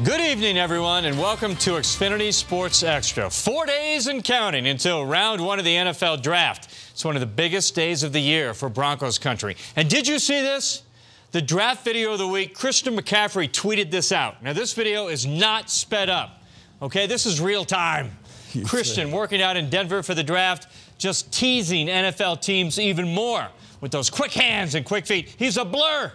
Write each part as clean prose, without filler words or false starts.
Good evening, everyone, and welcome to Xfinity Sports Extra. 4 days and counting until round one of the NFL Draft. It's one of the biggest days of the year for Broncos country. And did you see this? The draft video of the week, Christian McCaffrey tweeted this out. Now, this video is not sped up. Okay, this is real time. Christian working out in Denver for the draft, just teasing NFL teams even more with those quick hands and quick feet. He's a blur.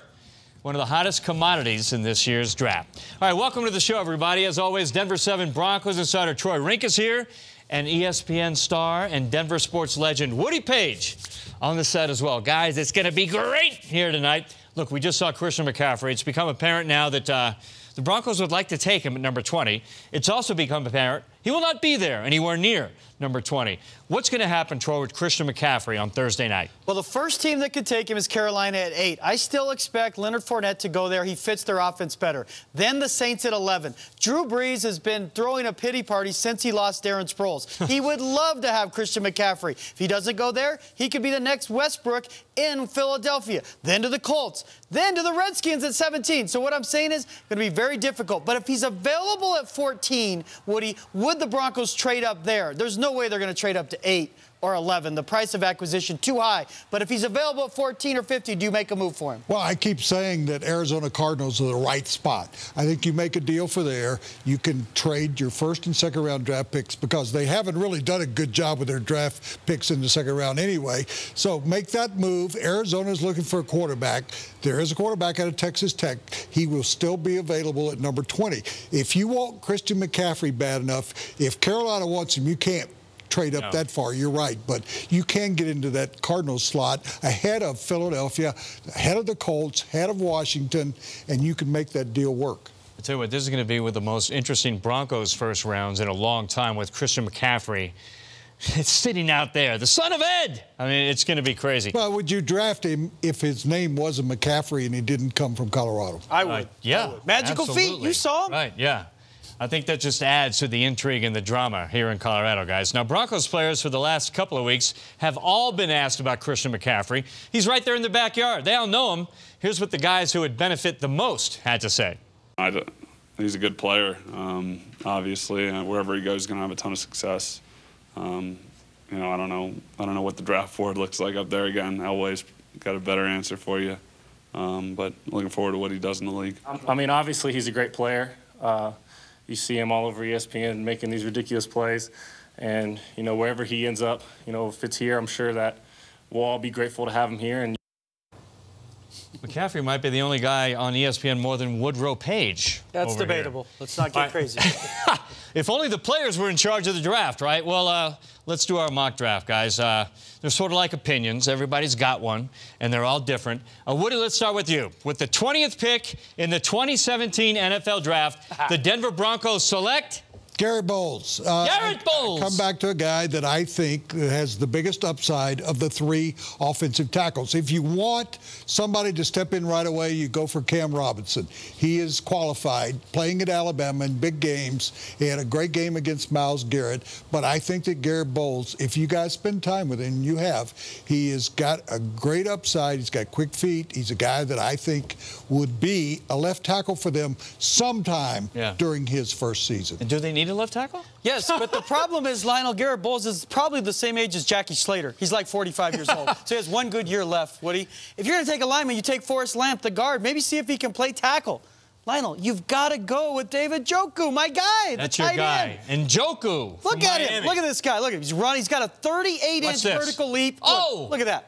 One of the hottest commodities in this year's draft. All right, welcome to the show, everybody. As always, Denver 7 Broncos insider Troy Rink is here, and ESPN star and Denver sports legend Woody Page on the set as well. Guys, it's going to be great here tonight. Look, we just saw Christian McCaffrey. It's become apparent now that the Broncos would like to take him at number 20. It's also become apparent he will not be there anywhere near number 20. What's going to happen, Troy, with Christian McCaffrey on Thursday night? Well, the first team that could take him is Carolina at 8. I still expect Leonard Fournette to go there. He fits their offense better. Then the Saints at 11. Drew Brees has been throwing a pity party since he lost Darren Sproles. He would love to have Christian McCaffrey. If he doesn't go there, he could be the next Westbrook in Philadelphia. Then to the Colts. Then to the Redskins at 17. So what I'm saying is going to be very difficult. But if he's available at 14, Woody, would the Broncos trade up there? There's no way they're going to trade up to 8 or 11. The price of acquisition too high. But if he's available at 14 or 50, do you make a move for him? Well, I keep saying that Arizona Cardinals are the right spot. I think you make a deal for there. You can trade your first and second round draft picks because they haven't really done a good job with their draft picks in the second round anyway. So make that move. Arizona's looking for a quarterback. There is a quarterback out of Texas Tech. He will still be available at number 20. If you want Christian McCaffrey bad enough, if Carolina wants him, you can't trade up that far. You're right. But you can get into that Cardinals slot ahead of Philadelphia, ahead of the Colts, ahead of Washington, and you can make that deal work. I'll tell you what, this is going to be one of the most interesting Broncos first rounds in a long time with Christian McCaffrey. It's sitting out there. The son of Ed. I mean, it's going to be crazy. Well, would you draft him if his name wasn't McCaffrey and he didn't come from Colorado? I would. Yeah. I would. Magical feet. You saw him? Right, yeah. I think that just adds to the intrigue and the drama here in Colorado, guys. Now, Broncos players for the last couple of weeks have all been asked about Christian McCaffrey. He's right there in the backyard. They all know him. Here's what the guys who would benefit the most had to say. He's a good player. Obviously, wherever he goes, he's going to have a ton of success. You know, I don't know what the draft board looks like up there. Again, Elway's got a better answer for you. But looking forward to what he does in the league. I mean, obviously, he's a great player. You see him all over ESPN making these ridiculous plays. And, you know, wherever he ends up, you know, if it's here, I'm sure that we'll all be grateful to have him here. And McCaffrey might be the only guy on ESPN more than Woodrow Page. That's debatable. Here. Let's not get crazy. If only the players were in charge of the draft, right? Well, let's do our mock draft, guys. They're sort of like opinions. Everybody's got one, and they're all different. Woody, let's start with you. With the 20th pick in the 2017 NFL Draft, the Denver Broncos select Garrett Bowles. Garrett Bowles. Come back to a guy that I think has the biggest upside of the 3 offensive tackles. If you want somebody to step in right away, you go for Cam Robinson. He is qualified, playing at Alabama in big games. He had a great game against Myles Garrett. But I think that Garrett Bowles, if you guys spend time with him, you have, he has got a great upside. He's got quick feet. He's a guy that I think would be a left tackle for them sometime during his first season. And do they need a left tackle? Yes, but the problem is Lionel Garrett Bowles is probably the same age as Jackie Slater. He's like 45 years old. So he has 1 good year left, Woody. If you're going to take a lineman, you take Forrest Lamp, the guard. Maybe see if he can play tackle. Lionel, you've got to go with David Njoku, my guy. That's your guy. And Njoku. Look at him. Look at this guy. Look at him. He's running. He's got a 38-inch vertical leap. Oh! Look at that.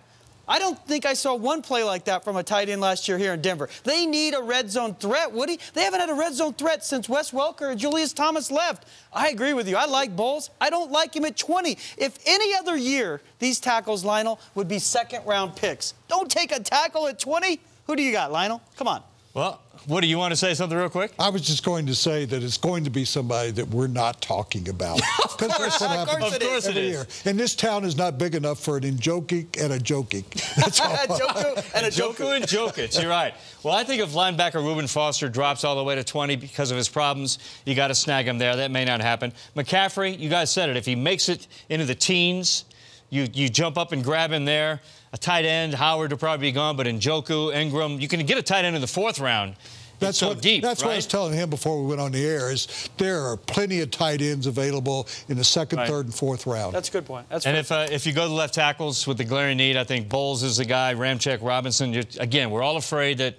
I don't think I saw one play like that from a tight end last year here in Denver. They need a red zone threat, Woody. They haven't had a red zone threat since Wes Welker and Julius Thomas left. I agree with you. I like Bowles. I don't like him at 20. If any other year, these tackles, Lionel, would be second-round picks. Don't take a tackle at 20. Who do you got, Lionel? Come on. Well, Woody, you want to say something real quick? I was just going to say that it's going to be somebody that we're not talking about. Of course it is. And this town is not big enough for an Njoku and a Jokic. That's all. Njoku and Jokic. You're right. Well, I think if linebacker Reuben Foster drops all the way to 20 because of his problems, you got to snag him there. That may not happen. McCaffrey, you guys said it. If he makes it into the teens, you jump up and grab him there. A tight end, Howard will probably be gone, but Njoku, Ingram, you can get a tight end in the 4th round. That's so what deep, That's right? what I was telling him before we went on the air. Is there are plenty of tight ends available in the second, Right. third, and fourth round. That's a good point. That's And fair. if you go to left tackles with the glaring need, I think Bowles is the guy, Ramczyk, Robinson. Again, we're all afraid that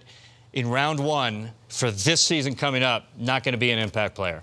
in round one for this season coming up, not going to be an impact player.